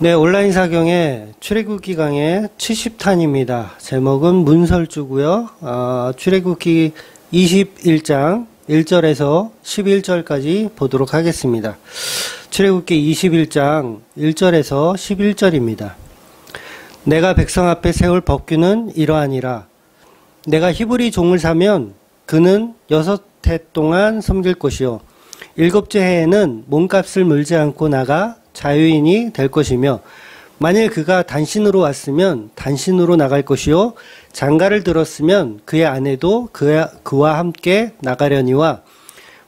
네, 온라인 사경의 출애굽기 강의 70탄입니다. 제목은 문설주고요. 출애굽기 21장 1절에서 11절까지 보도록 하겠습니다. 출애굽기 21장 1절에서 11절입니다. 내가 백성 앞에 세울 법규는 이러하니라. 내가 히브리 종을 사면 그는 6해 동안 섬길 것이요 7째 해에는 몸값을 물지 않고 나가 자유인이 될 것이며, 만일 그가 단신으로 왔으면 단신으로 나갈 것이요 장가를 들었으면 그의 아내도 그와 함께 나가려니와,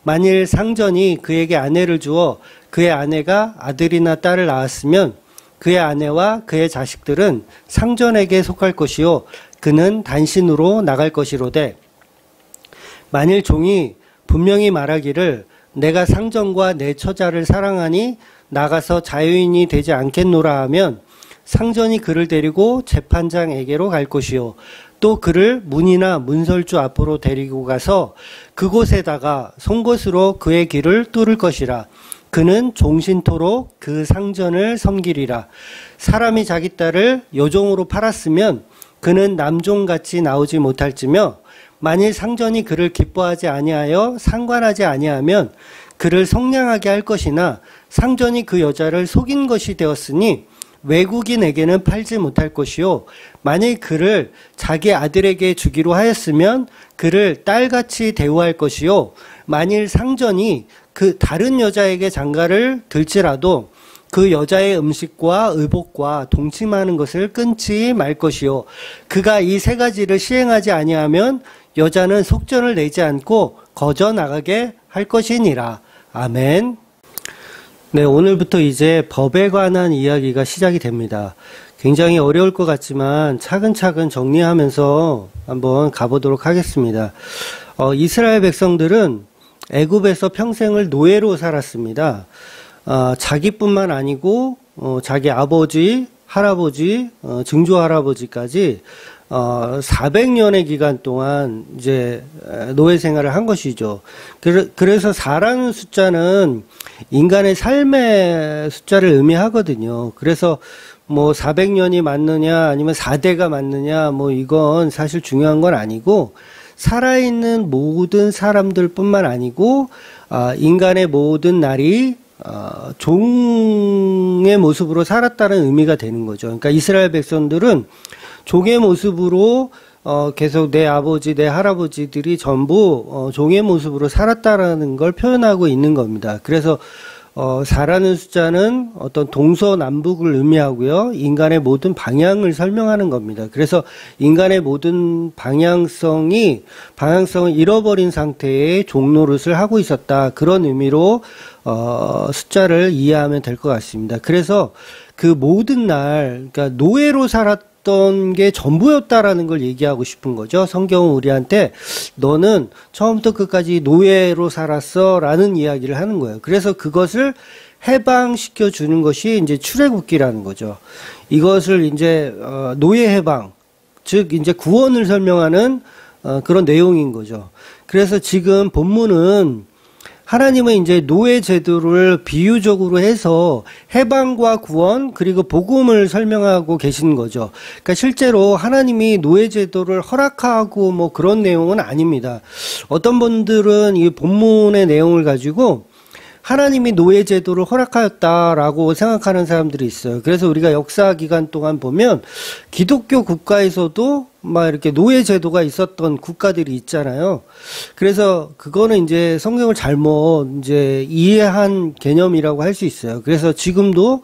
만일 상전이 그에게 아내를 주어 그의 아내가 아들이나 딸을 낳았으면 그의 아내와 그의 자식들은 상전에게 속할 것이요 그는 단신으로 나갈 것이로되, 만일 종이 분명히 말하기를 내가 상전과 내 처자를 사랑하니 나가서 자유인이 되지 않겠노라 하면, 상전이 그를 데리고 재판장에게로 갈 것이요 또 그를 문이나 문설주 앞으로 데리고 가서 그곳에다가 송곳으로 그의 길을 뚫을 것이라. 그는 종신토록 그 상전을 섬기리라. 사람이 자기 딸을 여종으로 팔았으면 그는 남종같이 나오지 못할지며, 만일 상전이 그를 기뻐하지 아니하여 상관하지 아니하면 그를 성량하게 할 것이나, 상전이 그 여자를 속인 것이 되었으니 외국인에게는 팔지 못할 것이요 만일 그를 자기 아들에게 주기로 하였으면 그를 딸같이 대우할 것이요 만일 상전이 그 다른 여자에게 장가를 들지라도 그 여자의 음식과 의복과 동침하는 것을 끊지 말 것이요 그가 이 세 가지를 시행하지 아니하면 여자는 속전을 내지 않고 거저 나가게 할 것이니라. 아멘. 네, 오늘부터 이제 법에 관한 이야기가 시작이 됩니다. 굉장히 어려울 것 같지만 차근차근 정리하면서 한번 가보도록 하겠습니다. 이스라엘 백성들은 애굽에서 평생을 노예로 살았습니다. 자기뿐만 아니고 자기 아버지, 할아버지, 증조할아버지까지 400년의 기간 동안 이제 노예 생활을 한 것이죠. 그래서 4라는 숫자는 인간의 삶의 숫자를 의미하거든요. 그래서 뭐 400년이 맞느냐 아니면 4대가 맞느냐 뭐 이건 사실 중요한 건 아니고, 살아있는 모든 사람들뿐만 아니고 인간의 모든 날이 종의 모습으로 살았다는 의미가 되는 거죠. 그러니까 이스라엘 백성들은 종의 모습으로 계속 내 아버지, 내 할아버지들이 전부 종의 모습으로 살았다라는 걸 표현하고 있는 겁니다. 그래서 4라는 숫자는 어떤 동서남북을 의미하고요. 인간의 모든 방향을 설명하는 겁니다. 그래서 인간의 모든 방향성을 잃어버린 상태의 종노릇을 하고 있었다. 그런 의미로 숫자를 이해하면 될 것 같습니다. 그래서 그 모든 날, 그러니까 노예로 살았던 게 전부였다라는 걸 얘기하고 싶은 거죠. 성경은 우리한테 너는 처음부터 끝까지 노예로 살았어 라는 이야기를 하는 거예요. 그래서 그것을 해방시켜 주는 것이 이제 출애굽기라는 거죠. 이것을 이제 노예 해방, 즉 이제 구원을 설명하는 그런 내용인 거죠. 그래서 지금 본문은 하나님은 이제 노예 제도를 비유적으로 해서 해방과 구원 그리고 복음을 설명하고 계신 거죠. 그러니까 실제로 하나님이 노예 제도를 허락하고 뭐 그런 내용은 아닙니다. 어떤 분들은 이 본문의 내용을 가지고 하나님이 노예 제도를 허락하였다라고 생각하는 사람들이 있어요. 그래서 우리가 역사 기간 동안 보면 기독교 국가에서도 막 이렇게 노예 제도가 있었던 국가들이 있잖아요. 그래서 그거는 이제 성경을 잘못 이제 이해한 개념이라고 할 수 있어요. 그래서 지금도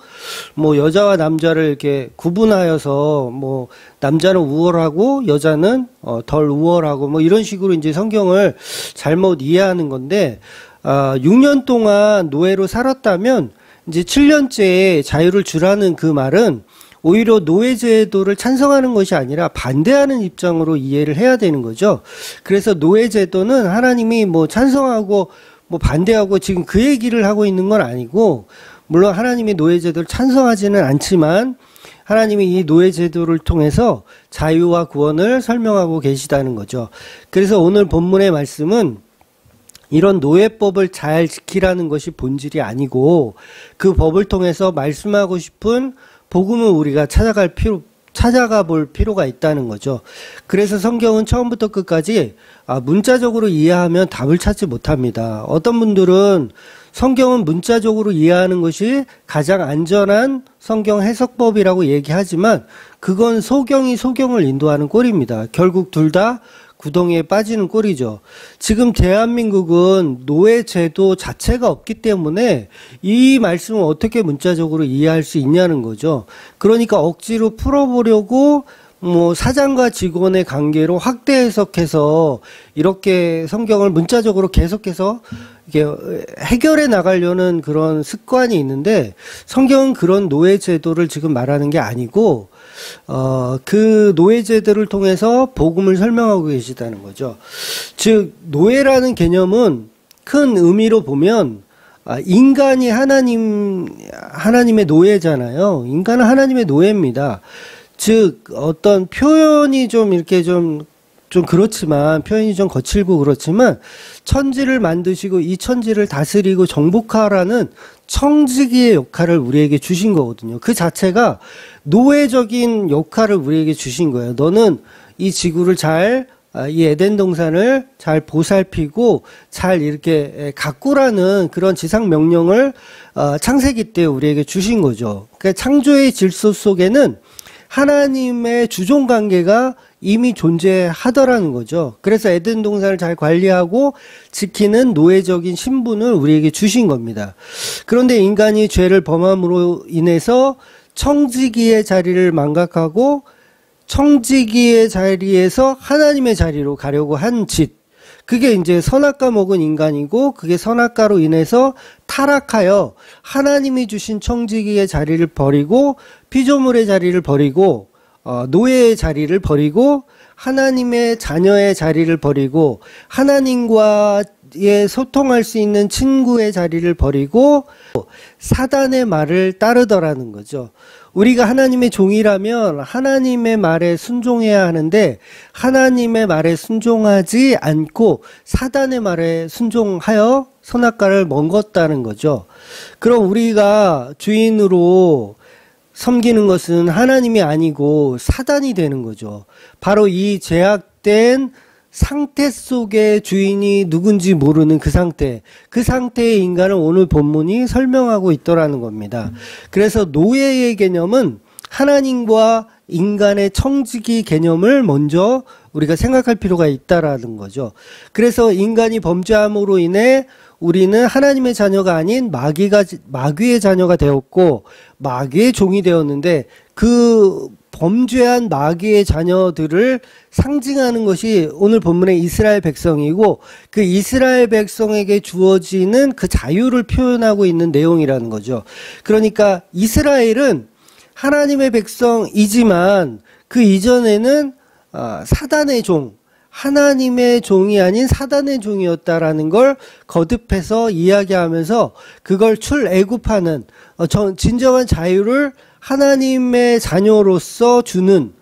뭐 여자와 남자를 이렇게 구분하여서 뭐 남자는 우월하고 여자는 덜 우월하고 뭐 이런 식으로 이제 성경을 잘못 이해하는 건데, 6년 동안 노예로 살았다면 이제 7년째 자유를 주라는 그 말은 오히려 노예 제도를 찬성하는 것이 아니라 반대하는 입장으로 이해를 해야 되는 거죠. 그래서 노예 제도는 하나님이 뭐 찬성하고 뭐 반대하고 지금 그 얘기를 하고 있는 건 아니고, 물론 하나님이 노예 제도를 찬성하지는 않지만 하나님이 이 노예 제도를 통해서 자유와 구원을 설명하고 계시다는 거죠. 그래서 오늘 본문의 말씀은 이런 노예법을 잘 지키라는 것이 본질이 아니고 그 법을 통해서 말씀하고 싶은 복음을 우리가 찾아가 볼 필요가 있다는 거죠. 그래서 성경은 처음부터 끝까지 문자적으로 이해하면 답을 찾지 못합니다. 어떤 분들은 성경은 문자적으로 이해하는 것이 가장 안전한 성경 해석법이라고 얘기하지만 그건 소경이 소경을 인도하는 꼴입니다. 결국 둘 다 구덩이에 빠지는 꼴이죠. 지금 대한민국은 노예제도 자체가 없기 때문에 이 말씀을 어떻게 문자적으로 이해할 수 있냐는 거죠. 그러니까 억지로 풀어보려고 사장과 직원의 관계로 확대 해석해서 이렇게 성경을 문자적으로 계속해서 이게 해결해 나가려는 그런 습관이 있는데 성경은 그런 노예제도를 지금 말하는 게 아니고 그 노예제도를 통해서 복음을 설명하고 계시다는 거죠. 즉 노예라는 개념은 큰 의미로 보면 인간이 하나님의 노예잖아요. 인간은 하나님의 노예입니다. 즉 어떤 표현이 좀 이렇게 좀 그렇지만 표현이 좀 거칠고 그렇지만 천지를 만드시고 이 천지를 다스리고 정복하라는 청지기의 역할을 우리에게 주신 거거든요. 그 자체가 노예적인 역할을 우리에게 주신 거예요. 너는 이 지구를 이 에덴 동산을 잘 보살피고 잘 이렇게 가꾸라는 그런 지상 명령을 창세기 때 우리에게 주신 거죠. 그러니까 창조의 질서 속에는 하나님의 주종 관계가 이미 존재하더라는 거죠. 그래서 에덴 동산을 잘 관리하고 지키는 노예적인 신분을 우리에게 주신 겁니다. 그런데 인간이 죄를 범함으로 인해서 청지기의 자리를 망각하고 청지기의 자리에서 하나님의 자리로 가려고 한 짓. 그게 이제 선악과 먹은 인간이고 그게 선악과로 인해서 타락하여 하나님이 주신 청지기의 자리를 버리고 피조물의 자리를 버리고 노예의 자리를 버리고 하나님의 자녀의 자리를 버리고 하나님과의 소통할 수 있는 친구의 자리를 버리고 사단의 말을 따르더라는 거죠. 우리가 하나님의 종이라면 하나님의 말에 순종해야 하는데 하나님의 말에 순종하지 않고 사단의 말에 순종하여 선악과를 먹었다는 거죠. 그럼 우리가 주인으로 섬기는 것은 하나님이 아니고 사단이 되는 거죠. 바로 이 제약된 상태 속에 주인이 누군지 모르는 그 상태의 인간을 오늘 본문이 설명하고 있더라는 겁니다. 그래서 노예의 개념은 하나님과 인간의 청지기 개념을 먼저 우리가 생각할 필요가 있다라는 거죠. 그래서 인간이 범죄함으로 인해 우리는 하나님의 자녀가 아닌 마귀의 자녀가 되었고 마귀의 종이 되었는데 그 범죄한 마귀의 자녀들을 상징하는 것이 오늘 본문의 이스라엘 백성이고 그 이스라엘 백성에게 주어지는 그 자유를 표현하고 있는 내용이라는 거죠. 그러니까 이스라엘은 하나님의 백성이지만 그 이전에는 사단의 종, 하나님의 종이 아닌 사단의 종이었다라는 걸 거듭해서 이야기하면서 그걸 출애굽하는 진정한 자유를 하나님의 자녀로서 주는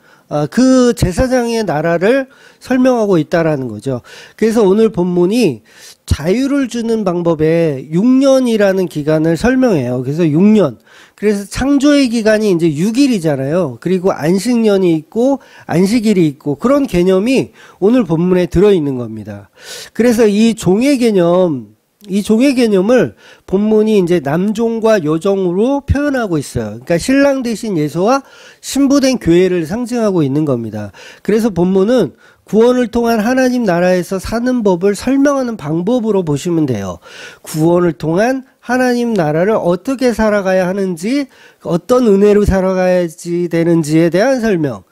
그 제사장의 나라를 설명하고 있다라는 거죠. 그래서 오늘 본문이 자유를 주는 방법에 6년이라는 기간을 설명해요. 그래서 6년. 그래서 창조의 기간이 이제 6일이잖아요. 그리고 안식년이 있고 안식일이 있고 그런 개념이 오늘 본문에 들어있는 겁니다. 그래서 이 종의 개념을 본문이 이제 남종과 여종으로 표현하고 있어요. 그러니까 신랑 대신 예수와 신부된 교회를 상징하고 있는 겁니다. 그래서 본문은 구원을 통한 하나님 나라에서 사는 법을 설명하는 방법으로 보시면 돼요. 구원을 통한 하나님 나라를 어떻게 살아가야 하는지, 어떤 은혜로 살아가야지 되는지에 대한 설명.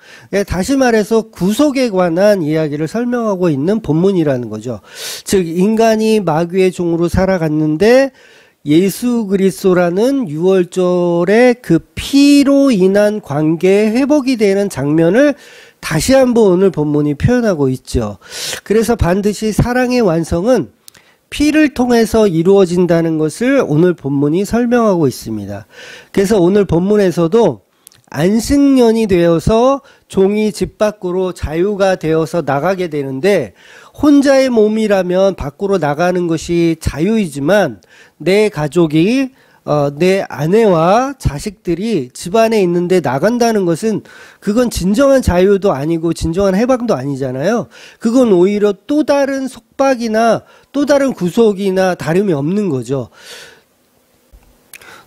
다시 말해서 구속에 관한 이야기를 설명하고 있는 본문이라는 거죠. 즉 인간이 마귀의 종으로 살아갔는데 예수 그리스도라는 유월절의 그 피로 인한 관계의 회복이 되는 장면을 다시 한번 오늘 본문이 표현하고 있죠. 그래서 반드시 사랑의 완성은 피를 통해서 이루어진다는 것을 오늘 본문이 설명하고 있습니다. 그래서 오늘 본문에서도 안식년이 되어서 종이 집 밖으로 자유가 되어서 나가게 되는데 혼자의 몸이라면 밖으로 나가는 것이 자유이지만 내 가족이 내 아내와 자식들이 집안에 있는데 나간다는 것은 그건 진정한 자유도 아니고 진정한 해방도 아니잖아요. 그건 오히려 또 다른 속박이나 또 다른 구속이나 다름이 없는 거죠.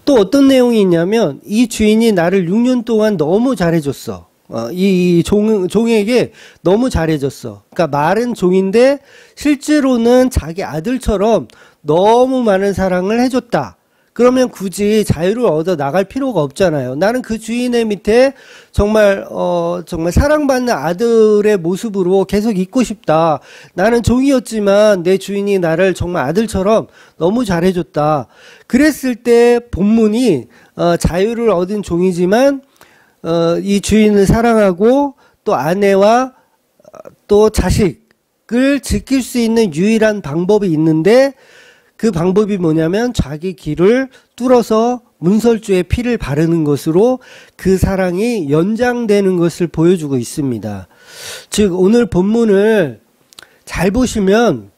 또 어떤 내용이 있냐면 이 주인이 나를 6년 동안 너무 잘해줬어. 이 종에게 너무 잘해줬어. 그러니까 말은 종인데 실제로는 자기 아들처럼 너무 많은 사랑을 해줬다. 그러면 굳이 자유를 얻어 나갈 필요가 없잖아요. 나는 그 주인의 밑에 정말 사랑받는 아들의 모습으로 계속 있고 싶다. 나는 종이었지만 내 주인이 나를 정말 아들처럼 너무 잘해줬다. 그랬을 때 본문이 자유를 얻은 종이지만 이 주인을 사랑하고 또 아내와 또 자식을 지킬 수 있는 유일한 방법이 있는데 그 방법이 뭐냐면 자기 귀를 뚫어서 문설주에 피를 바르는 것으로 그 사랑이 연장되는 것을 보여주고 있습니다. 즉 오늘 본문을 잘 보시면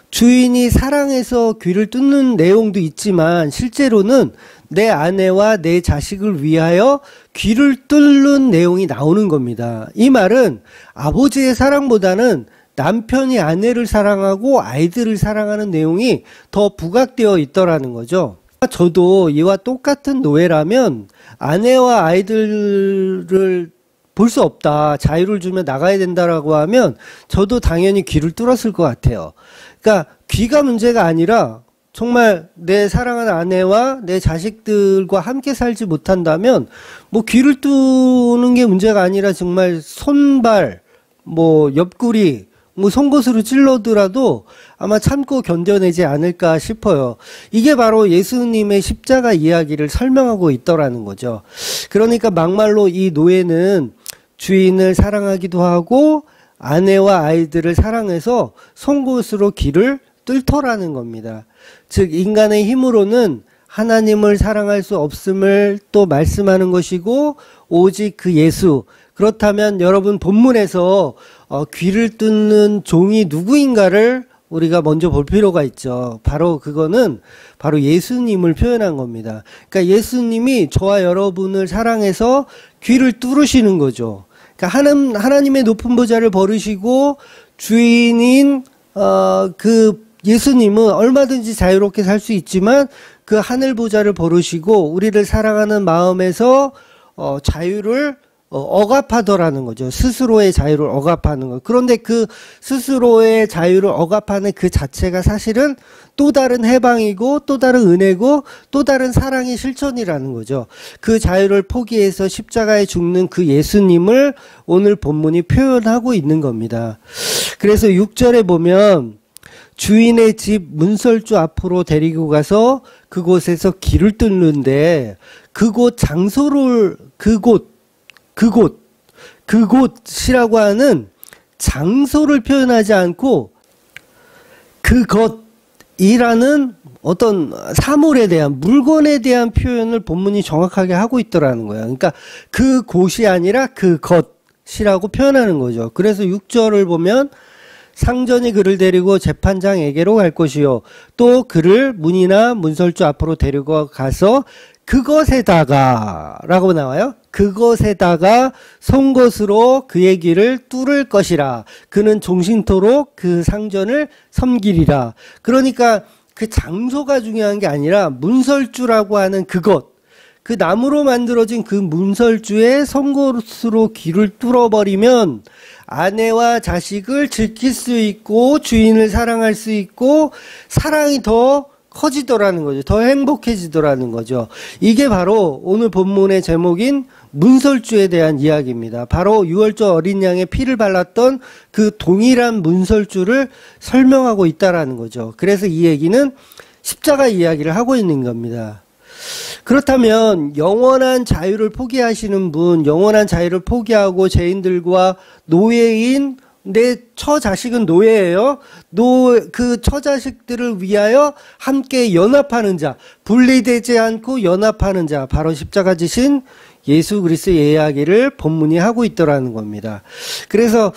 주인이 사랑해서 귀를 뚫는 내용도 있지만 실제로는 내 아내와 내 자식을 위하여 귀를 뚫는 내용이 나오는 겁니다. 이 말은 아버지의 사랑보다는 남편이 아내를 사랑하고 아이들을 사랑하는 내용이 더 부각되어 있더라는 거죠. 저도 이와 똑같은 노예라면 아내와 아이들을 볼 수 없다, 자유를 주면 나가야 된다라고 하면 저도 당연히 귀를 뚫었을 것 같아요. 그러니까 귀가 문제가 아니라 정말 내 사랑하는 아내와 내 자식들과 함께 살지 못한다면 뭐 귀를 뚫는 게 문제가 아니라 정말 손발, 옆구리, 송곳으로 찔러더라도 아마 참고 견뎌내지 않을까 싶어요. 이게 바로 예수님의 십자가 이야기를 설명하고 있더라는 거죠. 그러니까 막말로 이 노예는 주인을 사랑하기도 하고 아내와 아이들을 사랑해서 송곳으로 귀를 뚫더라는 겁니다. 즉 인간의 힘으로는 하나님을 사랑할 수 없음을 또 말씀하는 것이고 오직 그 예수, 그렇다면 여러분 본문에서 귀를 뚫는 종이 누구인가를 우리가 먼저 볼 필요가 있죠. 그거는 예수님을 표현한 겁니다. 그러니까 예수님이 저와 여러분을 사랑해서 귀를 뚫으시는 거죠. 그러니까 하나님의 높은 보좌를 버리시고 주인인 그 예수님은 얼마든지 자유롭게 살 수 있지만 그 하늘 보좌를 버리시고 우리를 사랑하는 마음에서 자유를 억압하더라는 거죠. 스스로의 자유를 억압하는 것. 그런데 그 스스로의 자유를 억압하는 그 자체가 사실은 또 다른 해방이고 또 다른 은혜고 또 다른 사랑의 실천이라는 거죠. 그 자유를 포기해서 십자가에 죽는 그 예수님을 오늘 본문이 표현하고 있는 겁니다. 그래서 6절에 보면 주인의 집 문설주 앞으로 데리고 가서 그곳에서 길을 뚫는데 그곳이라고 하는 장소를 표현하지 않고 그것이라는 어떤 사물에 대한, 물건에 대한 표현을 본문이 정확하게 하고 있더라는 거예요. 그러니까 그곳이 아니라 그것이라고 표현하는 거죠. 그래서 6절을 보면 상전이 그를 데리고 재판장에게로 갈 것이요 또 그를 문이나 문설주 앞으로 데리고 가서 그것에다가 라고 나와요. 그것에다가 송곳으로 그의 귀를 뚫을 것이라. 그는 종신토록 그 상전을 섬기리라. 그러니까 그 장소가 중요한 게 아니라 문설주라고 하는 그것, 그 나무로 만들어진 그 문설주에 송곳으로 귀를 뚫어버리면 아내와 자식을 지킬 수 있고 주인을 사랑할 수 있고 사랑이 더 커지더라는 거죠. 더 행복해지더라는 거죠. 이게 바로 오늘 본문의 제목인 문설주에 대한 이야기입니다. 바로 유월절 어린 양의 피를 발랐던 그 동일한 문설주를 설명하고 있다라는 거죠. 그래서 이 얘기는 십자가 이야기를 하고 있는 겁니다. 그렇다면 영원한 자유를 포기하시는 분, 영원한 자유를 포기하고 죄인들과 노예인 내 처자식은 노예예요. 그 처자식들을 위하여 함께 연합하는 자, 분리되지 않고 연합하는 자, 바로 십자가 지신 예수 그리스도의 이야기를 본문이 하고 있더라는 겁니다. 그래서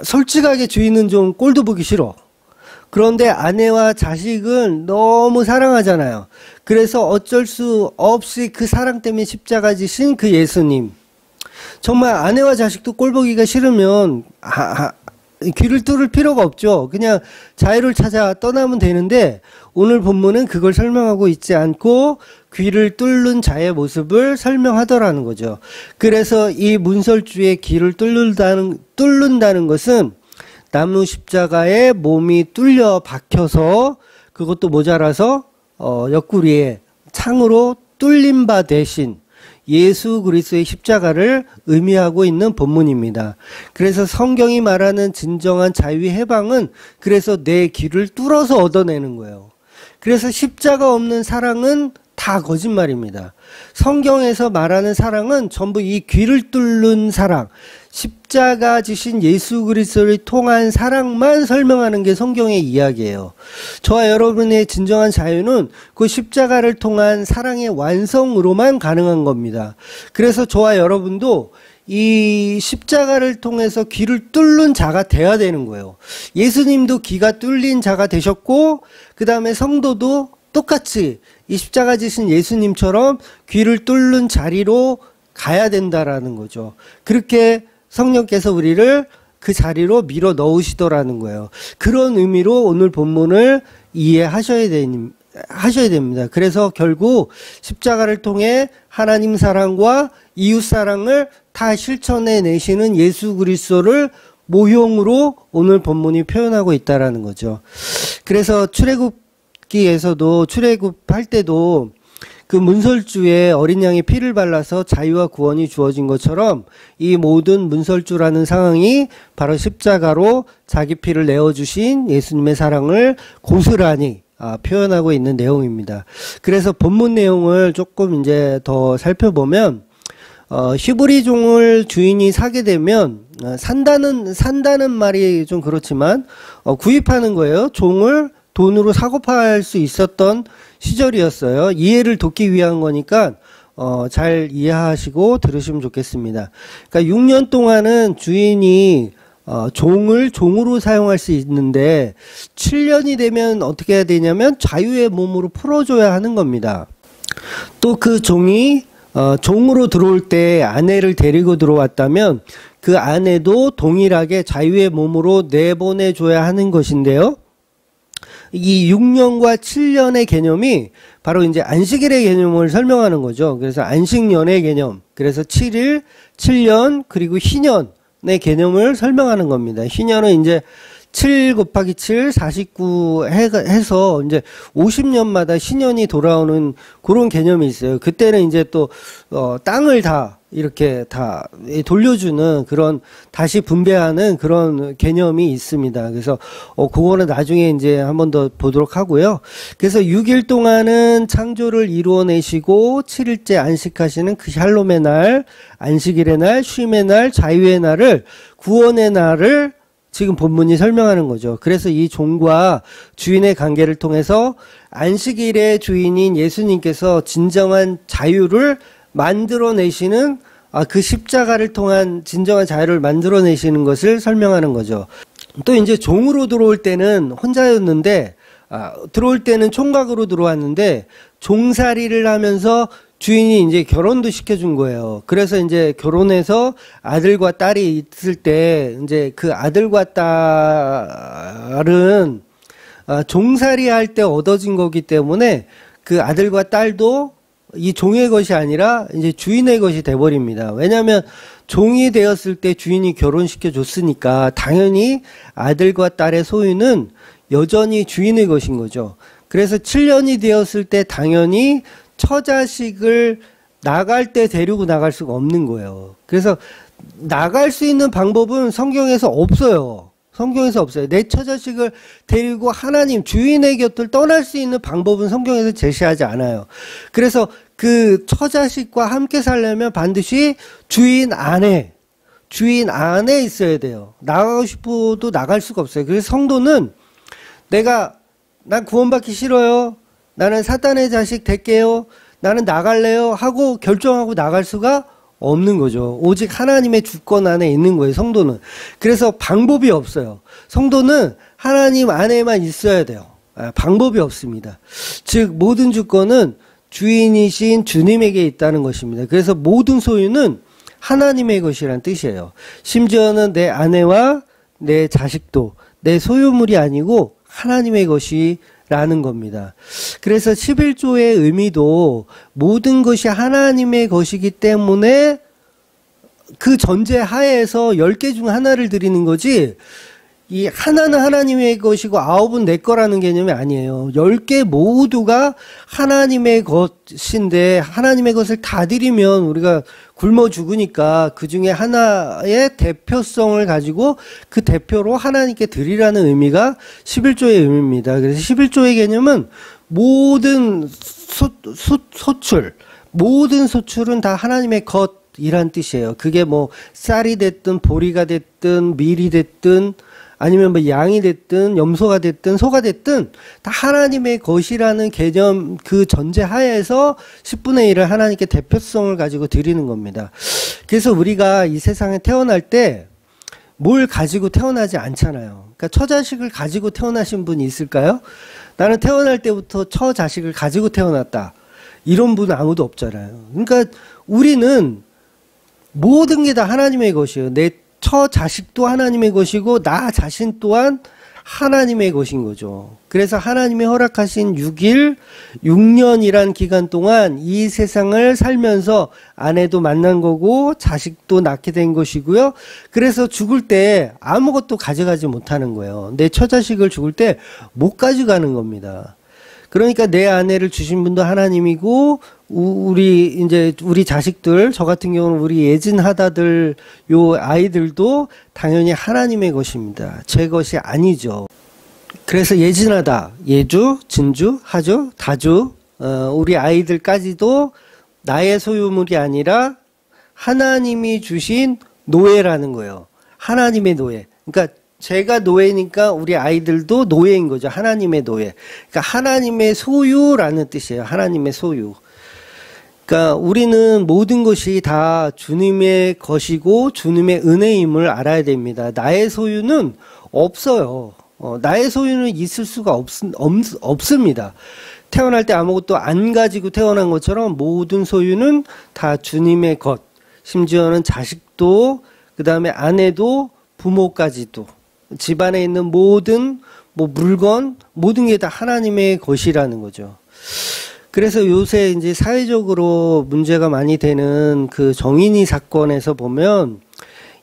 솔직하게 주인은 좀 꼴도 보기 싫어. 그런데 아내와 자식은 너무 사랑하잖아요. 그래서 어쩔 수 없이 그 사랑 때문에 십자가 지신 그 예수님. 정말 아내와 자식도 꼴보기가 싫으면 귀를 뚫을 필요가 없죠. 그냥 자유를 찾아 떠나면 되는데 오늘 본문은 그걸 설명하고 있지 않고 귀를 뚫는 자의 모습을 설명하더라는 거죠. 그래서 이 문설주의 귀를 뚫는다는 것은 나무 십자가에 몸이 뚫려 박혀서 그것도 모자라서 옆구리에 창으로 뚫린 바 대신 예수 그리스도의 십자가를 의미하고 있는 본문입니다. 그래서 성경이 말하는 진정한 자유의 해방은 그래서 내 귀를 뚫어서 얻어내는 거예요. 그래서 십자가 없는 사랑은 다 거짓말입니다. 성경에서 말하는 사랑은 전부 이 귀를 뚫는 사랑, 십자가 지신 예수 그리스도를 통한 사랑만 설명하는 게 성경의 이야기예요. 저와 여러분의 진정한 자유는 그 십자가를 통한 사랑의 완성으로만 가능한 겁니다. 그래서 저와 여러분도 이 십자가를 통해서 귀를 뚫는 자가 돼야 되는 거예요. 예수님도 귀가 뚫린 자가 되셨고 그 다음에 성도도 똑같이 이 십자가 지신 예수님처럼 귀를 뚫는 자리로 가야 된다라는 거죠. 그렇게 성령께서 우리를 그 자리로 밀어 넣으시더라는 거예요. 그런 의미로 오늘 본문을 이해하셔야 됩니다. 그래서 결국 십자가를 통해 하나님 사랑과 이웃 사랑을 다 실천해 내시는 예수 그리스도를 모형으로 오늘 본문이 표현하고 있다라는 거죠. 그래서 출애굽기에서도 출애굽할 때도 그 문설주에 어린 양의 피를 발라서 자유와 구원이 주어진 것처럼 이 모든 문설주라는 상황이 바로 십자가로 자기 피를 내어주신 예수님의 사랑을 고스란히 표현하고 있는 내용입니다. 그래서 본문 내용을 조금 이제 더 살펴보면 히브리 종을 주인이 사게 되면 산다는 말이 좀 그렇지만 구입하는 거예요. 종을 돈으로 사고 팔 수 있었던 시절이었어요. 이해를 돕기 위한 거니까 잘 이해하시고 들으시면 좋겠습니다. 그러니까 6년 동안은 주인이 종을 종으로 사용할 수 있는데 7년이 되면 어떻게 해야 되냐면 자유의 몸으로 풀어줘야 하는 겁니다. 또 그 종이 종으로 들어올 때 아내를 데리고 들어왔다면 그 아내도 동일하게 자유의 몸으로 내보내줘야 하는 것인데요. 이 6년과 7년의 개념이 바로 이제 안식일의 개념을 설명하는 거죠. 그래서 안식년의 개념, 그래서 7일, 7년, 그리고 희년의 개념을 설명하는 겁니다. 희년은 이제 7 곱하기 7, 49 해서 이제 50년마다 신년이 돌아오는 그런 개념이 있어요. 그때는 이제 또, 땅을 다 이렇게 다 돌려주는 그런 다시 분배하는 그런 개념이 있습니다. 그래서, 그거는 나중에 이제 한 번 더 보도록 하고요. 그래서 6일 동안은 창조를 이루어내시고 7일째 안식하시는 그 샬롬의 날, 안식일의 날, 쉼의 날, 자유의 날을, 구원의 날을 지금 본문이 설명하는 거죠. 그래서 이 종과 주인의 관계를 통해서 안식일의 주인인 예수님께서 진정한 자유를 만들어내시는 그 십자가를 통한 진정한 자유를 만들어내시는 것을 설명하는 거죠. 또 이제 종으로 들어올 때는 혼자였는데 들어올 때는 총각으로 들어왔는데 종살이를 하면서 주인이 이제 결혼도 시켜준 거예요. 그래서 이제 결혼해서 아들과 딸이 있을 때 이제 그 아들과 딸은 종살이 할 때 얻어진 거기 때문에 그 아들과 딸도 이 종의 것이 아니라 이제 주인의 것이 돼버립니다. 왜냐하면 종이 되었을 때 주인이 결혼시켜 줬으니까 당연히 아들과 딸의 소유는 여전히 주인의 것인 거죠. 그래서 7년이 되었을 때 당연히 처자식을 나갈 때 데리고 나갈 수가 없는 거예요. 그래서 나갈 수 있는 방법은 성경에서 없어요. 성경에서 없어요. 내 처자식을 데리고 하나님 주인의 곁을 떠날 수 있는 방법은 성경에서 제시하지 않아요. 그래서 그 처자식과 함께 살려면 반드시 주인 안에 있어야 돼요. 나가고 싶어도 나갈 수가 없어요. 그래서 성도는 난 구원받기 싫어요. 나는 사탄의 자식 될게요. 나는 나갈래요. 하고 결정하고 나갈 수가 없는 거죠. 오직 하나님의 주권 안에 있는 거예요, 성도는. 그래서 방법이 없어요. 성도는 하나님 안에만 있어야 돼요. 방법이 없습니다. 즉 모든 주권은 주인이신 주님에게 있다는 것입니다. 그래서 모든 소유는 하나님의 것이란 뜻이에요. 심지어는 내 아내와 내 자식도 내 소유물이 아니고 하나님의 것이라는 겁니다. 그래서 11조의 의미도 모든 것이 하나님의 것이기 때문에 그 전제 하에서 10개 중 하나를 드리는 거지, 이 하나는 하나님의 것이고 9은 내 거라는 개념이 아니에요. 10개 모두가 하나님의 것인데 하나님의 것을 다 드리면 우리가 굶어 죽으니까 그 중에 하나의 대표성을 가지고 그 대표로 하나님께 드리라는 의미가 11조의 의미입니다. 그래서 11조의 개념은 모든 소출, 모든 소출은 다 하나님의 것이란 뜻이에요. 그게 뭐 쌀이 됐든 보리가 됐든 밀이 됐든 아니면 뭐 양이 됐든 염소가 됐든 소가 됐든 다 하나님의 것이라는 개념, 그 전제 하에서 10분의 1을 하나님께 대표성을 가지고 드리는 겁니다. 그래서 우리가 이 세상에 태어날 때 뭘 가지고 태어나지 않잖아요. 그러니까 처자식을 가지고 태어나신 분이 있을까요? 나는 태어날 때부터 처자식을 가지고 태어났다, 이런 분은 아무도 없잖아요. 그러니까 우리는 모든 게 다 하나님의 것이에요. 내 처자식도 하나님의 것이고 나 자신 또한 하나님의 것인 거죠. 그래서 하나님이 허락하신 6일, 6년이란 기간 동안 이 세상을 살면서 아내도 만난 거고 자식도 낳게 된 것이고요. 그래서 죽을 때 아무것도 가져가지 못하는 거예요. 내 처자식을 죽을 때 못 가져가는 겁니다. 그러니까 내 아내를 주신 분도 하나님이고 우리 자식들, 저 같은 경우는 우리 예진하다들, 요 아이들도 당연히 하나님의 것입니다. 제 것이 아니죠. 그래서 예진하다, 예주, 진주, 하주, 다주, 우리 아이들까지도 나의 소유물이 아니라 하나님이 주신 노예라는 거예요. 하나님의 노예. 그러니까 제가 노예니까 우리 아이들도 노예인 거죠. 하나님의 노예. 그러니까 하나님의 소유라는 뜻이에요. 하나님의 소유. 그러니까 우리는 모든 것이 다 주님의 것이고 주님의 은혜임을 알아야 됩니다. 나의 소유는 없어요. 나의 소유는 있을 수가 없습니다. 태어날 때 아무것도 안 가지고 태어난 것처럼 모든 소유는 다 주님의 것. 심지어는 자식도, 그 다음에 아내도, 부모까지도, 집안에 있는 모든 물건, 모든 게 다 하나님의 것이라는 거죠. 그래서 요새 이제 사회적으로 문제가 많이 되는 그 정인이 사건에서 보면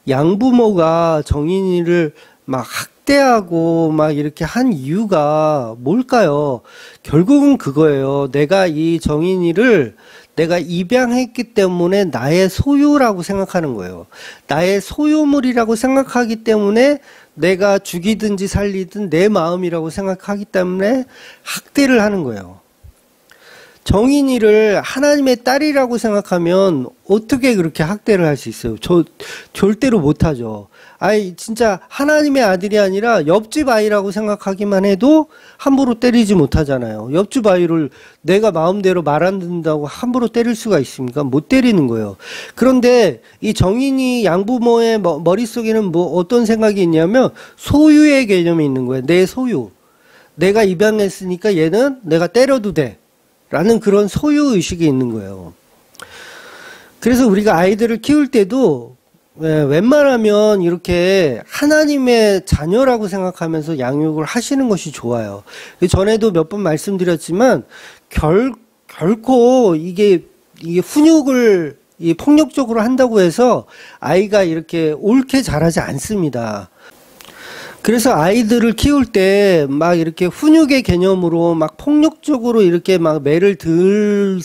양부모가 정인이를 막 학대하고 막 이렇게 한 이유가 뭘까요? 결국은 그거예요. 내가 이 정인이를 내가 입양했기 때문에 나의 소유라고 생각하는 거예요. 나의 소유물이라고 생각하기 때문에 내가 죽이든지 살리든 내 마음이라고 생각하기 때문에 학대를 하는 거예요. 정인이를 하나님의 딸이라고 생각하면 어떻게 그렇게 학대를 할 수 있어요? 절대로 못하죠. 아이, 진짜 하나님의 아들이 아니라 옆집 아이라고 생각하기만 해도 함부로 때리지 못하잖아요. 옆집 아이를 내가 마음대로 말 안 듣는다고 함부로 때릴 수가 있습니까? 못 때리는 거예요. 그런데 이 정인이 양부모의 머릿속에는 어떤 생각이 있냐면 소유의 개념이 있는 거예요. 내 소유. 내가 입양했으니까 얘는 내가 때려도 돼. 라는 그런 소유의식이 있는 거예요. 그래서 우리가 아이들을 키울 때도 웬만하면 이렇게 하나님의 자녀라고 생각하면서 양육을 하시는 것이 좋아요. 전에도 몇 번 말씀드렸지만 결코 이게 훈육을 폭력적으로 한다고 해서 아이가 이렇게 옳게 자라지 않습니다. 그래서 아이들을 키울 때 막 이렇게 훈육의 개념으로 막 폭력적으로 이렇게 막 매를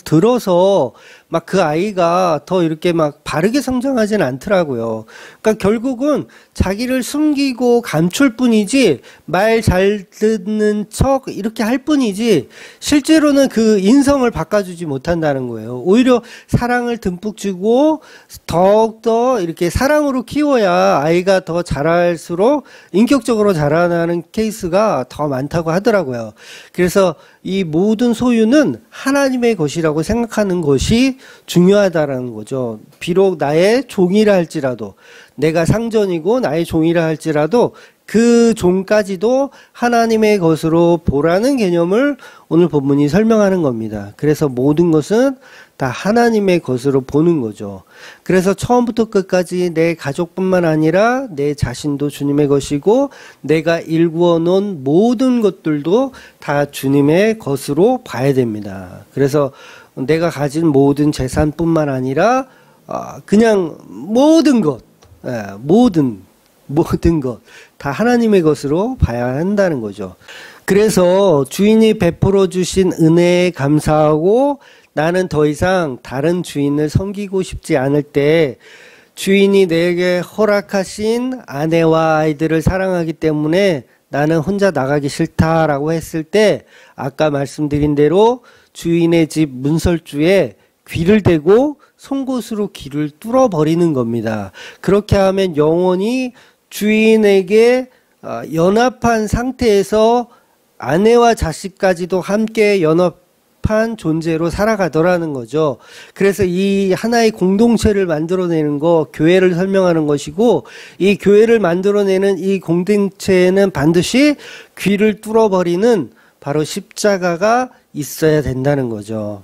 들어서 막 그 아이가 더 이렇게 막 바르게 성장하지는 않더라고요. 그러니까 결국은 자기를 숨기고 감출 뿐이지 말 잘 듣는 척 이렇게 할 뿐이지 실제로는 그 인성을 바꿔주지 못한다는 거예요. 오히려 사랑을 듬뿍 주고 더욱더 이렇게 사랑으로 키워야 아이가 더 자랄수록 인격적으로 자라나는 케이스가 더 많다고 하더라고요. 그래서 이 모든 소유는 하나님의 것이라고 생각하는 것이 중요하다라는 거죠. 비록 나의 종이라 할지라도, 내가 상전이고 나의 종이라 할지라도 그 종까지도 하나님의 것으로 보라는 개념을 오늘 본문이 설명하는 겁니다. 그래서 모든 것은 다 하나님의 것으로 보는 거죠. 그래서 처음부터 끝까지 내 가족뿐만 아니라 내 자신도 주님의 것이고, 내가 일구어 놓은 모든 것들도 다 주님의 것으로 봐야 됩니다. 그래서 내가 가진 모든 재산뿐만 아니라 그냥 모든 것, 모든 것 다 하나님의 것으로 봐야 한다는 거죠. 그래서 주인이 베풀어 주신 은혜에 감사하고 나는 더 이상 다른 주인을 섬기고 싶지 않을 때, 주인이 내게 허락하신 아내와 아이들을 사랑하기 때문에 나는 혼자 나가기 싫다라고 했을 때, 아까 말씀드린 대로 주인의 집 문설주에 귀를 대고 송곳으로 귀를 뚫어버리는 겁니다. 그렇게 하면 영원히 주인에게 연합한 상태에서 아내와 자식까지도 함께 연합한 존재로 살아가더라는 거죠. 그래서 이 하나의 공동체를 만들어내는 거, 교회를 설명하는 것이고, 이 교회를 만들어내는 이 공동체에는 반드시 귀를 뚫어버리는 바로 십자가가 있어야 된다는 거죠.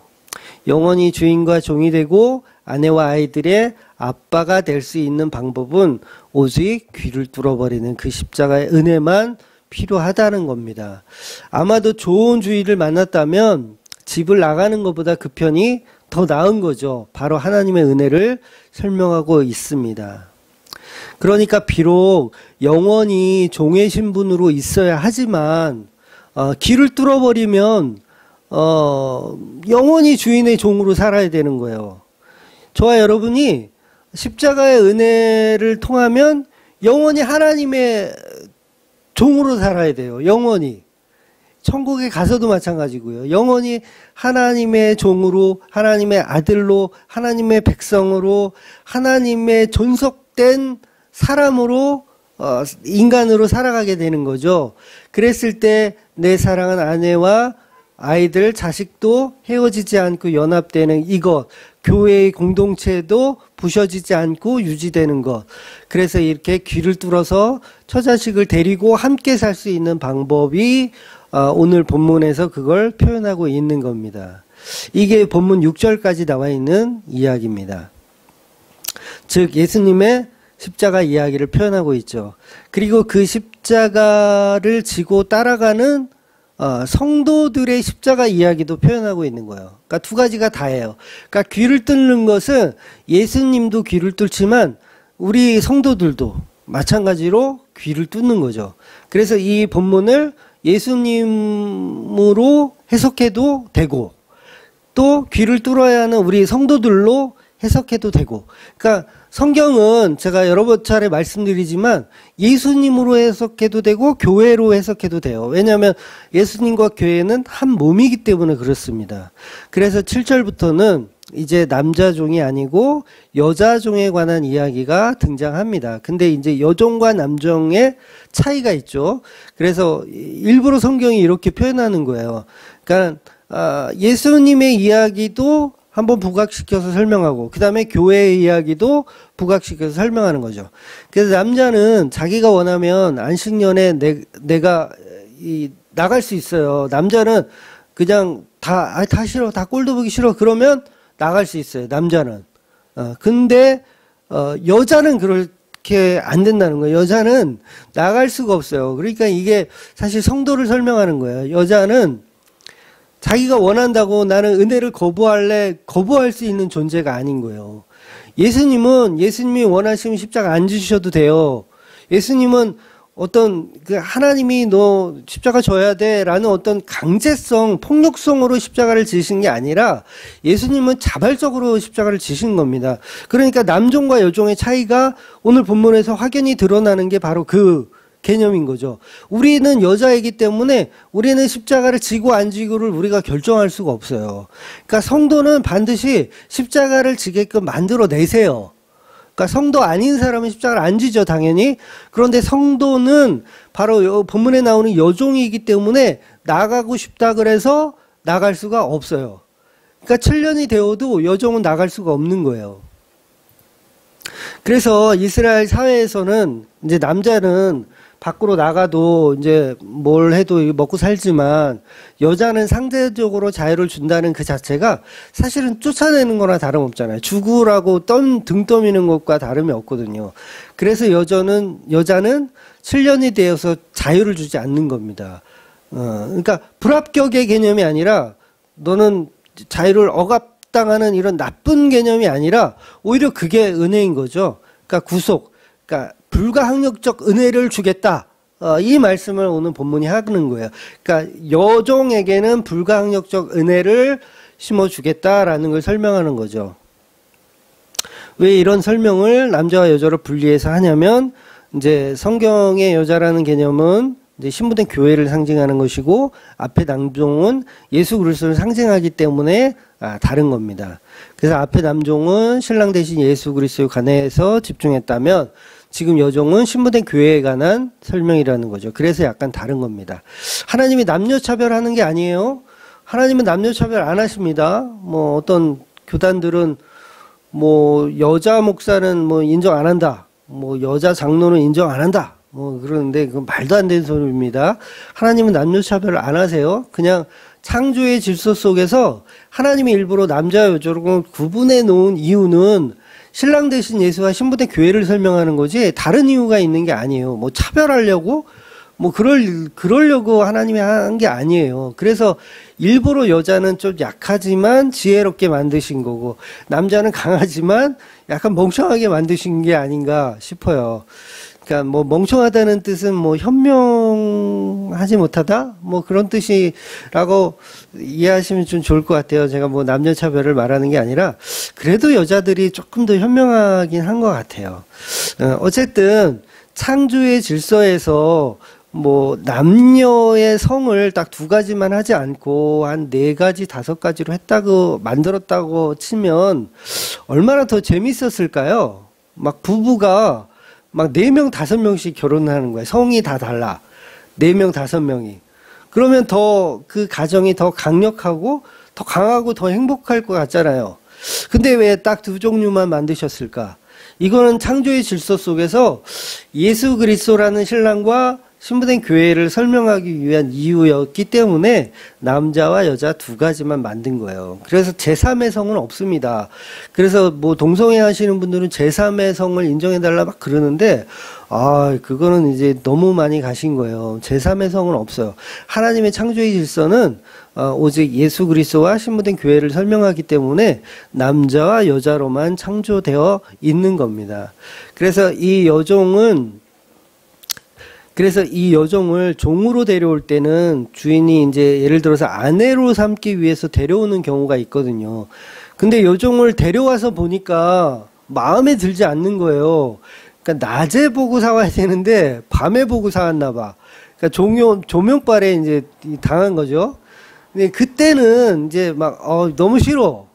영원히 주인과 종이 되고 아내와 아이들의 아빠가 될 수 있는 방법은 오직 귀를 뚫어버리는 그 십자가의 은혜만 필요하다는 겁니다. 아마도 좋은 주인을 만났다면 집을 나가는 것보다 그 편이 더 나은 거죠. 바로 하나님의 은혜를 설명하고 있습니다. 그러니까 비록 영원히 종의 신분으로 있어야 하지만 귀를 뚫어버리면 영원히 주인의 종으로 살아야 되는 거예요. 저와 여러분이 십자가의 은혜를 통하면 영원히 하나님의 종으로 살아야 돼요. 영원히. 천국에 가서도 마찬가지고요. 영원히 하나님의 종으로, 하나님의 아들로, 하나님의 백성으로, 하나님의 존속된 사람으로, 인간으로 살아가게 되는 거죠. 그랬을 때 내 사랑하는 아내와 아이들, 자식도 헤어지지 않고 연합되는 이것, 교회의 공동체도 부셔지지 않고 유지되는 것. 그래서 이렇게 귀를 뚫어서 처자식을 데리고 함께 살 수 있는 방법이 오늘 본문에서 그걸 표현하고 있는 겁니다. 이게 본문 6절까지 나와 있는 이야기입니다. 즉 예수님의 십자가 이야기를 표현하고 있죠. 그리고 그 십자가를 지고 따라가는 성도들의 십자가 이야기도 표현하고 있는 거예요. 그러니까 두 가지가 다예요. 그러니까 귀를 뚫는 것은 예수님도 귀를 뚫지만 우리 성도들도 마찬가지로 귀를 뚫는 거죠. 그래서 이 본문을 예수님으로 해석해도 되고, 또 귀를 뚫어야 하는 우리 성도들로 해석해도 되고, 그러니까 성경은 제가 여러 차례 말씀드리지만 예수님으로 해석해도 되고 교회로 해석해도 돼요. 왜냐하면 예수님과 교회는 한 몸이기 때문에 그렇습니다. 그래서 7절부터는 이제 남자 종이 아니고 여자 종에 관한 이야기가 등장합니다. 근데 이제 여종과 남종의 차이가 있죠. 그래서 일부러 성경이 이렇게 표현하는 거예요. 그러니까 예수님의 이야기도 한번 부각시켜서 설명하고, 그 다음에 교회의 이야기도 부각시켜서 설명하는 거죠. 그래서 남자는 자기가 원하면 안식년에 내가 나갈 수 있어요. 남자는 그냥 다 싫어, 다 꼴도 보기 싫어, 그러면 나갈 수 있어요. 남자는. 근데 여자는 그렇게 안 된다는 거예요. 여자는 나갈 수가 없어요. 그러니까 이게 사실 성도를 설명하는 거예요. 여자는 자기가 원한다고 나는 은혜를 거부할래, 거부할 수 있는 존재가 아닌 거예요. 예수님이 원하시면 십자가 안 지셔도 돼요. 예수님은 어떤 하나님이 너 십자가 져야 돼라는 어떤 강제성, 폭력성으로 십자가를 지신 게 아니라 예수님은 자발적으로 십자가를 지신 겁니다. 그러니까 남종과 여종의 차이가 오늘 본문에서 확연히 드러나는 게 바로 그 개념인 거죠. 우리는 여자이기 때문에 우리는 십자가를 지고 안 지고를 우리가 결정할 수가 없어요. 그러니까 성도는 반드시 십자가를 지게끔 만들어내세요. 그러니까 성도 아닌 사람은 십자가를 안 지죠, 당연히. 그런데 성도는 바로 본문에 나오는 여종이기 때문에 나가고 싶다 그래서 나갈 수가 없어요. 그러니까 7년이 되어도 여종은 나갈 수가 없는 거예요. 그래서 이스라엘 사회에서는 이제 남자는 밖으로 나가도 이제 뭘 해도 먹고 살지만 여자는 상대적으로 자유를 준다는 그 자체가 사실은 쫓아내는 거나 다름없잖아요. 죽으라고 등 떠미는 것과 다름이 없거든요. 그래서 여자는 7년이 되어서 자유를 주지 않는 겁니다. 그러니까 불합격의 개념이 아니라 너는 자유를 억압당하는 이런 나쁜 개념이 아니라 오히려 그게 은혜인 거죠. 그러니까 그러니까 불가항력적 은혜를 주겠다. 이 말씀을 오늘 본문이 하는 거예요. 그러니까 여종에게는 불가항력적 은혜를 심어주겠다라는 걸 설명하는 거죠. 왜 이런 설명을 남자와 여자로 분리해서 하냐면 이제 성경의 여자라는 개념은 이제 신부된 교회를 상징하는 것이고 앞에 남종은 예수 그리스도를 상징하기 때문에 다른 겁니다. 그래서 앞에 남종은 신랑 대신 예수 그리스도에 관해서 집중했다면 지금 여종은 신부된 교회에 관한 설명이라는 거죠. 그래서 약간 다른 겁니다. 하나님이 남녀 차별하는 게 아니에요. 하나님은 남녀 차별 안 하십니다. 뭐 어떤 교단들은 뭐 여자 목사는 뭐 인정 안 한다. 뭐 여자 장로는 인정 안 한다. 뭐 그러는데 그건 말도 안 되는 소리입니다. 하나님은 남녀 차별을 안 하세요. 그냥 창조의 질서 속에서 하나님이 일부러 남자와 여자로 구분해 놓은 이유는 신랑 대신 예수와 신부된 교회를 설명하는 거지 다른 이유가 있는 게 아니에요. 뭐 차별하려고 뭐 그러려고 하나님이 한 게 아니에요. 그래서 일부러 여자는 좀 약하지만 지혜롭게 만드신 거고 남자는 강하지만 약간 멍청하게 만드신 게 아닌가 싶어요. 그러니까 뭐 멍청하다는 뜻은 뭐 현명하지 못하다 뭐 그런 뜻이라고 이해하시면 좀 좋을 것 같아요. 제가 뭐 남녀 차별을 말하는 게 아니라 그래도 여자들이 조금 더 현명하긴 한 것 같아요. 어쨌든 창조의 질서에서 뭐 남녀의 성을 딱 2가지만 하지 않고 한 4가지, 5가지로 했다고 만들었다고 치면 얼마나 더 재밌었을까요? 막 부부가 막 4명, 5명씩 결혼하는 거예요. 성이 다 달라. 4명, 5명이. 그러면 더 그 가정이 더 강력하고 더 강하고 더 행복할 것 같잖아요. 근데 왜 딱 2종류만 만드셨을까? 이거는 창조의 질서 속에서 예수 그리스도라는 신랑과 신부된 교회를 설명하기 위한 이유였기 때문에 남자와 여자 2가지만 만든 거예요. 그래서 제3의 성은 없습니다. 그래서 뭐 동성애 하시는 분들은 제3의 성을 인정해달라 막 그러는데 그거는 이제 너무 많이 가신 거예요. 제3의 성은 없어요. 하나님의 창조의 질서는 오직 예수 그리스도와 신부된 교회를 설명하기 때문에 남자와 여자로만 창조되어 있는 겁니다. 그래서 이 여종을 종으로 데려올 때는 주인이 이제 예를 들어서 아내로 삼기 위해서 데려오는 경우가 있거든요. 근데 여종을 데려와서 보니까 마음에 들지 않는 거예요. 그러니까 낮에 보고 사와야 되는데 밤에 보고 사왔나 봐. 그러니까 조명빨에 이제 당한 거죠. 근데 그때는 이제 막 너무 싫어.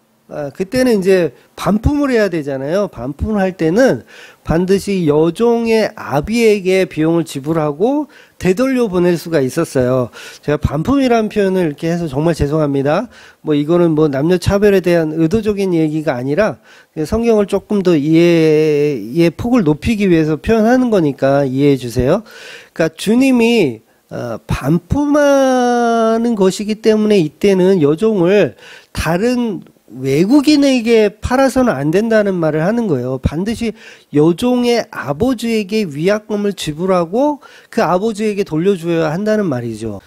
그때는 이제 반품을 해야 되잖아요. 반품을 할 때는 반드시 여종의 아비에게 비용을 지불하고 되돌려 보낼 수가 있었어요. 제가 반품이라는 표현을 이렇게 해서 정말 죄송합니다. 뭐 이거는 뭐 남녀 차별에 대한 의도적인 얘기가 아니라 성경을 조금 더 이해의 폭을 높이기 위해서 표현하는 거니까 이해해 주세요. 그러니까 주님이 반품하는 것이기 때문에 이때는 여종을 다른 외국인에게 팔아서는 안 된다는 말을 하는 거예요. 반드시 여종의 아버지에게 위약금을 지불하고 그 아버지에게 돌려줘야 한다는 말이죠.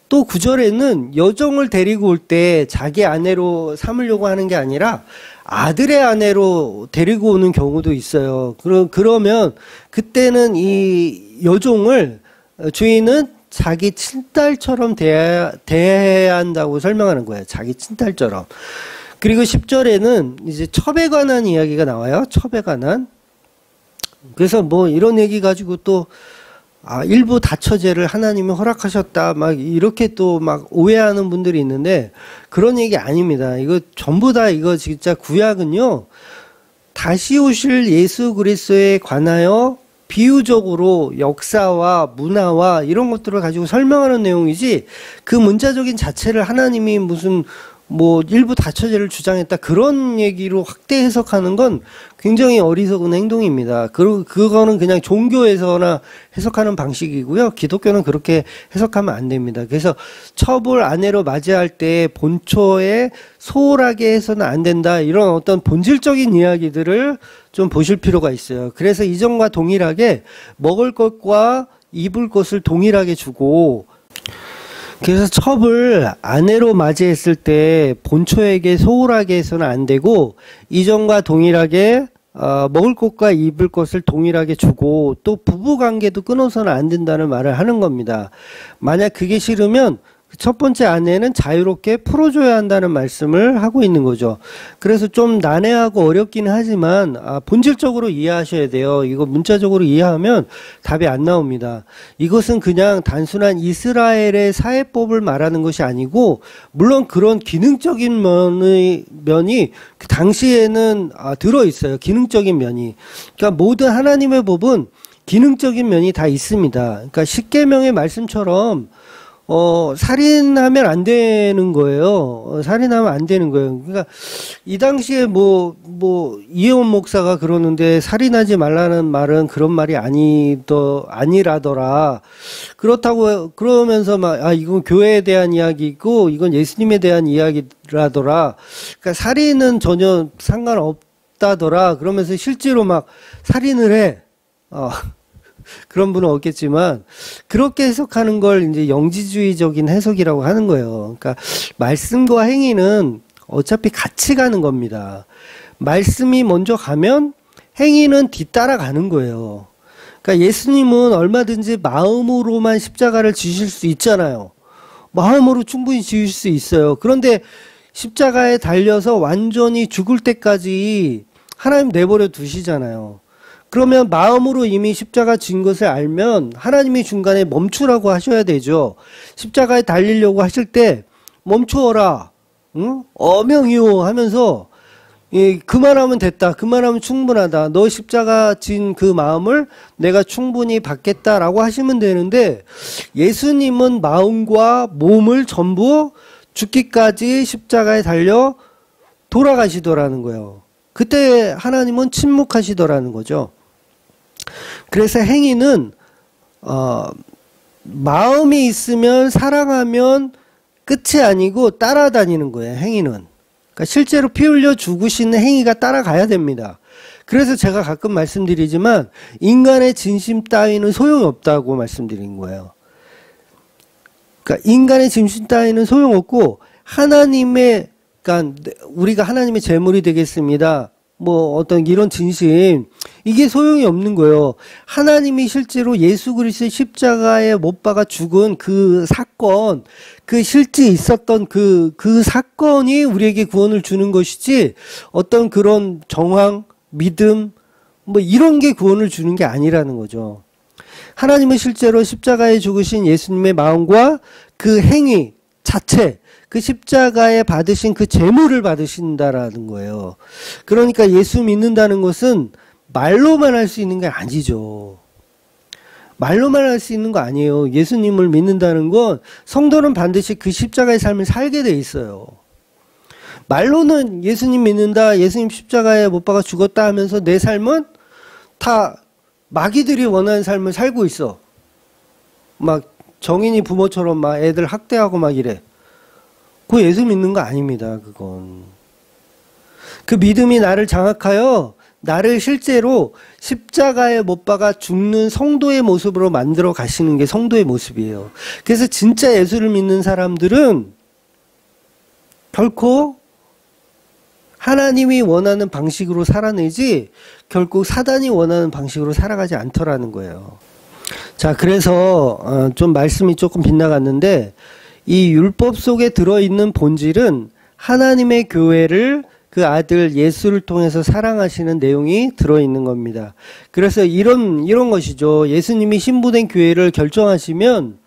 또 9절에는 여종을 데리고 올 때 자기 아내로 삼으려고 하는 게 아니라 아들의 아내로 데리고 오는 경우도 있어요. 그러면 그때는 이 여종을 주인은 자기 친딸처럼 대해야 한다고 설명하는 거예요. 자기 친딸처럼. 그리고 10절에는 이제 첩에 관한 이야기가 나와요. 첩에 관한. 그래서 뭐 이런 얘기 가지고 또 일부 다처제를 하나님이 허락하셨다 막 이렇게 또 막 오해하는 분들이 있는데 그런 얘기 아닙니다. 이거 전부 다 이거 진짜 구약은요. 다시 오실 예수 그리스도에 관하여 비유적으로 역사와 문화와 이런 것들을 가지고 설명하는 내용이지, 그 문자적인 자체를 하나님이 무슨 뭐 일부 다처제를 주장했다 그런 얘기로 확대 해석하는 건 굉장히 어리석은 행동입니다. 그거는 그냥 종교에서나 해석하는 방식이고요. 기독교는 그렇게 해석하면 안 됩니다. 그래서 첩을 아내로 맞이할 때 본초에 소홀하게 해서는 안 된다, 이런 어떤 본질적인 이야기들을 좀 보실 필요가 있어요. 그래서 이전과 동일하게 먹을 것과 입을 것을 동일하게 주고, 그래서 첩을 아내로 맞이했을 때 본초에게 소홀하게 해서는 안 되고, 이전과 동일하게 먹을 것과 입을 것을 동일하게 주고, 또 부부관계도 끊어서는 안 된다는 말을 하는 겁니다. 만약 그게 싫으면 첫 번째 아내는 자유롭게 풀어줘야 한다는 말씀을 하고 있는 거죠. 그래서 좀 난해하고 어렵기는 하지만 본질적으로 이해하셔야 돼요. 이거 문자적으로 이해하면 답이 안 나옵니다. 이것은 그냥 단순한 이스라엘의 사회법을 말하는 것이 아니고, 물론 그런 기능적인 면이 그 당시에는 들어있어요. 기능적인 면이. 그러니까 모든 하나님의 법은 기능적인 면이 다 있습니다. 그러니까 십계명의 말씀처럼 살인하면 안 되는 거예요. 살인하면 안 되는 거예요. 그러니까 이 당시에 이혜원 목사가 그러는데, 살인하지 말라는 말은 그런 말이 아니라더라. 그렇다고 그러면서 이건 교회에 대한 이야기고 이건 예수님에 대한 이야기라더라. 그러니까 살인은 전혀 상관없다더라. 그러면서 실제로 막 살인을 해. 그런 분은 없겠지만, 그렇게 해석하는 걸 이제 영지주의적인 해석이라고 하는 거예요. 그러니까 말씀과 행위는 어차피 같이 가는 겁니다. 말씀이 먼저 가면 행위는 뒤따라 가는 거예요. 그러니까 예수님은 얼마든지 마음으로만 십자가를 지실 수 있잖아요. 마음으로 충분히 지실 수 있어요. 그런데 십자가에 달려서 완전히 죽을 때까지 하나님 내버려 두시잖아요. 그러면 마음으로 이미 십자가 진 것을 알면 하나님이 중간에 멈추라고 하셔야 되죠. 십자가에 달리려고 하실 때 멈추어라, 응? 어명이요 하면서, 그만하면 됐다, 그만하면 충분하다, 너 십자가 진 그 마음을 내가 충분히 받겠다라고 하시면 되는데, 예수님은 마음과 몸을 전부 죽기까지 십자가에 달려 돌아가시더라는 거예요. 그때 하나님은 침묵하시더라는 거죠. 그래서 행위는 마음이 있으면, 사랑하면 끝이 아니고 따라다니는 거예요. 행위는. 그러니까 실제로 피 흘려 죽으시는 행위가 따라가야 됩니다. 그래서 제가 가끔 말씀드리지만 인간의 진심 따위는 소용이 없다고 말씀드린 거예요. 그러니까 인간의 진심 따위는 소용없고, 그러니까 우리가 하나님의 제물이 되겠습니다, 어떤 이런 진심, 이게 소용이 없는 거예요. 하나님이 실제로 예수 그리스도의 십자가에 못 박아 죽은 그 사건, 그 실제 있었던 그 사건이 우리에게 구원을 주는 것이지, 어떤 그런 정황, 믿음, 이런 게 구원을 주는 게 아니라는 거죠. 하나님은 실제로 십자가에 죽으신 예수님의 마음과 그 행위 자체, 그 십자가에 받으신 그 제물을 받으신다라는 거예요. 그러니까 예수 믿는다는 것은 말로만 할 수 있는 게 아니죠. 말로만 할 수 있는 거 아니에요. 예수님을 믿는다는 건 성도는 반드시 그 십자가의 삶을 살게 돼 있어요. 말로는 예수님 믿는다, 예수님 십자가에 못 박아 죽었다 하면서 내 삶은 다 마귀들이 원하는 삶을 살고 있어. 막 정인이 부모처럼 막 애들 학대하고 막 이래. 그거 예수 믿는 거 아닙니다. 그건. 그 믿음이 나를 장악하여 나를 실제로 십자가에 못 박아 죽는 성도의 모습으로 만들어 가시는 게 성도의 모습이에요. 그래서 진짜 예수를 믿는 사람들은 결코 하나님이 원하는 방식으로 살아내지 결국 사단이 원하는 방식으로 살아가지 않더라는 거예요. 자, 그래서 좀 말씀이 조금 빗나갔는데, 이 율법 속에 들어있는 본질은 하나님의 교회를, 그 아들 예수를 통해서 사랑하시는 내용이 들어있는 겁니다. 그래서 이런 것이죠. 예수님이 신부된 교회를 결정하시면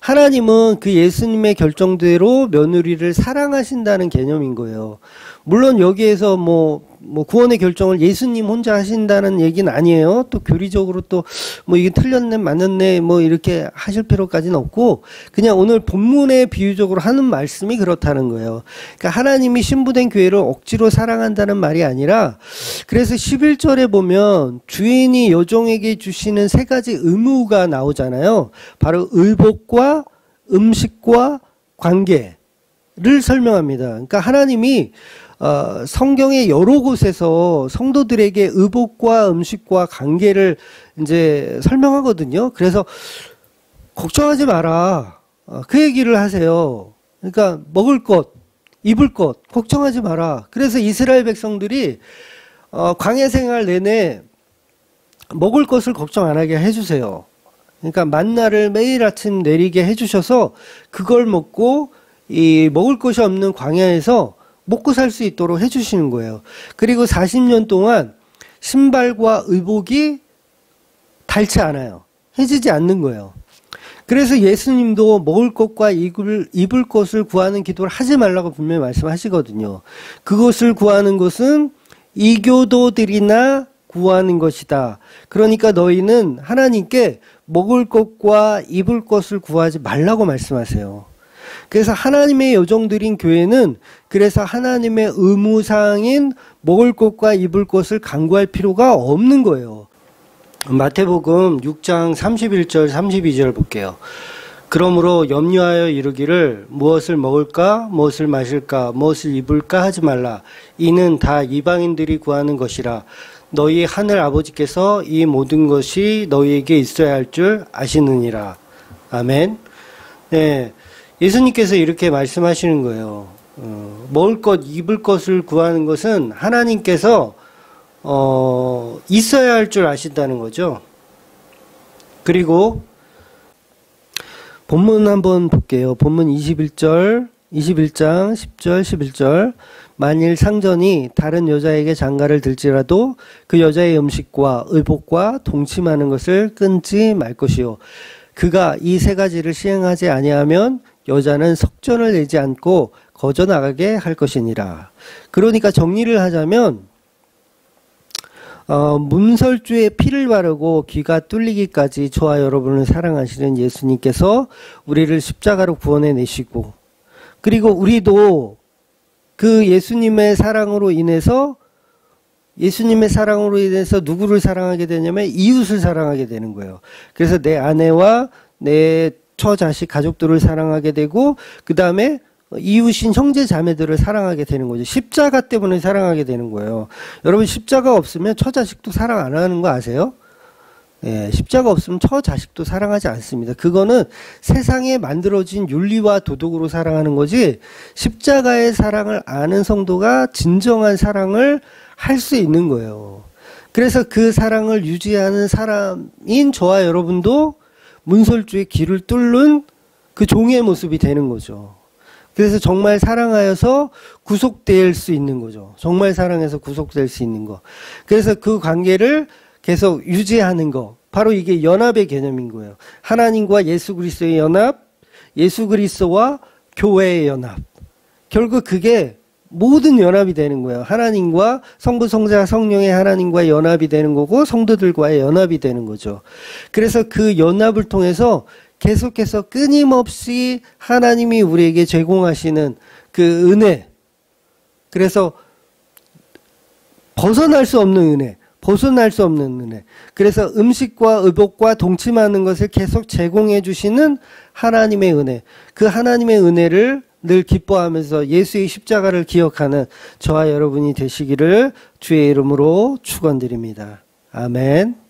하나님은 그 예수님의 결정대로 며느리를 사랑하신다는 개념인 거예요. 물론 여기에서 뭐 구원의 결정을 예수님 혼자 하신다는 얘기는 아니에요. 또 교리적으로 또 뭐 이게 틀렸네 맞았네 뭐 이렇게 하실 필요까지는 없고, 그냥 오늘 본문에 비유적으로 하는 말씀이 그렇다는 거예요. 그러니까 하나님이 신부된 교회를 억지로 사랑한다는 말이 아니라, 그래서 11절에 보면 주인이 여종에게 주시는 세 가지 의무가 나오잖아요. 바로 의복과 음식과 관계를 설명합니다. 그러니까 하나님이 성경의 여러 곳에서 성도들에게 의복과 음식과 관계를 이제 설명하거든요. 그래서 걱정하지 마라. 그 얘기를 하세요. 그러니까 먹을 것, 입을 것, 걱정하지 마라. 그래서 이스라엘 백성들이 광야 생활 내내 먹을 것을 걱정 안 하게 해주세요. 그러니까 만나를 매일 아침 내리게 해주셔서 그걸 먹고 이 먹을 것이 없는 광야에서 먹고 살 수 있도록 해주시는 거예요. 그리고 40년 동안 신발과 의복이 닳지 않아요. 해지지 않는 거예요. 그래서 예수님도 먹을 것과 입을 것을 구하는 기도를 하지 말라고 분명히 말씀하시거든요. 그것을 구하는 것은 이교도들이나 구하는 것이다. 그러니까 너희는 하나님께 먹을 것과 입을 것을 구하지 말라고 말씀하세요. 그래서 하나님의 여종들인 교회는 그래서 하나님의 의무사항인 먹을 것과 입을 것을 간구할 필요가 없는 거예요. 마태복음 6장 31절 32절 볼게요. 그러므로 염려하여 이르기를 무엇을 먹을까 무엇을 마실까 무엇을 입을까 하지 말라. 이는 다 이방인들이 구하는 것이라. 너희 하늘 아버지께서 이 모든 것이 너희에게 있어야 할 줄 아시느니라. 아멘. 네. 예수님께서 이렇게 말씀하시는 거예요. 먹을 것, 입을 것을 구하는 것은 하나님께서 있어야 할 줄 아신다는 거죠. 그리고 본문 한번 볼게요. 본문 21장 10절 11절. 만일 상전이 다른 여자에게 장가를 들지라도 그 여자의 음식과 의복과 동침하는 것을 끊지 말 것이요. 그가 이 세 가지를 시행하지 아니하면 여자는 석전을 내지 않고 거저 나가게 할 것이니라. 그러니까 정리를 하자면 문설주에 피를 바르고 귀가 뚫리기까지 저와 여러분을 사랑하시는 예수님께서 우리를 십자가로 구원해 내시고, 그리고 우리도 그 예수님의 사랑으로 인해서 누구를 사랑하게 되냐면 이웃을 사랑하게 되는 거예요. 그래서 내 아내와 내 처자식 가족들을 사랑하게 되고, 그 다음에 이웃인 형제 자매들을 사랑하게 되는 거죠. 십자가 때문에 사랑하게 되는 거예요. 여러분 십자가 없으면 처자식도 사랑 안 하는 거 아세요? 예, 십자가 없으면 처자식도 사랑하지 않습니다. 그거는 세상에 만들어진 윤리와 도덕으로 사랑하는 거지, 십자가의 사랑을 아는 성도가 진정한 사랑을 할 수 있는 거예요. 그래서 그 사랑을 유지하는 사람인 저와 여러분도 문설주의 길을 뚫는 그 종의 모습이 되는 거죠. 그래서 정말 사랑하여서 구속될 수 있는 거죠. 정말 사랑해서 구속될 수 있는 거. 그래서 그 관계를 계속 유지하는 거. 바로 이게 연합의 개념인 거예요. 하나님과 예수 그리스도의 연합, 예수 그리스도와 교회의 연합. 결국 그게 모든 연합이 되는 거예요. 하나님과 성부, 성자, 성령의 하나님과의 연합이 되는 거고, 성도들과의 연합이 되는 거죠. 그래서 그 연합을 통해서 계속해서 끊임없이 하나님이 우리에게 제공하시는 그 은혜, 그래서 벗어날 수 없는 은혜, 그래서 음식과 의복과 동침하는 것을 계속 제공해 주시는 하나님의 은혜, 그 하나님의 은혜를 늘 기뻐하면서 예수의 십자가를 기억하는 저와 여러분이 되시기를 주의 이름으로 축원드립니다. 아멘.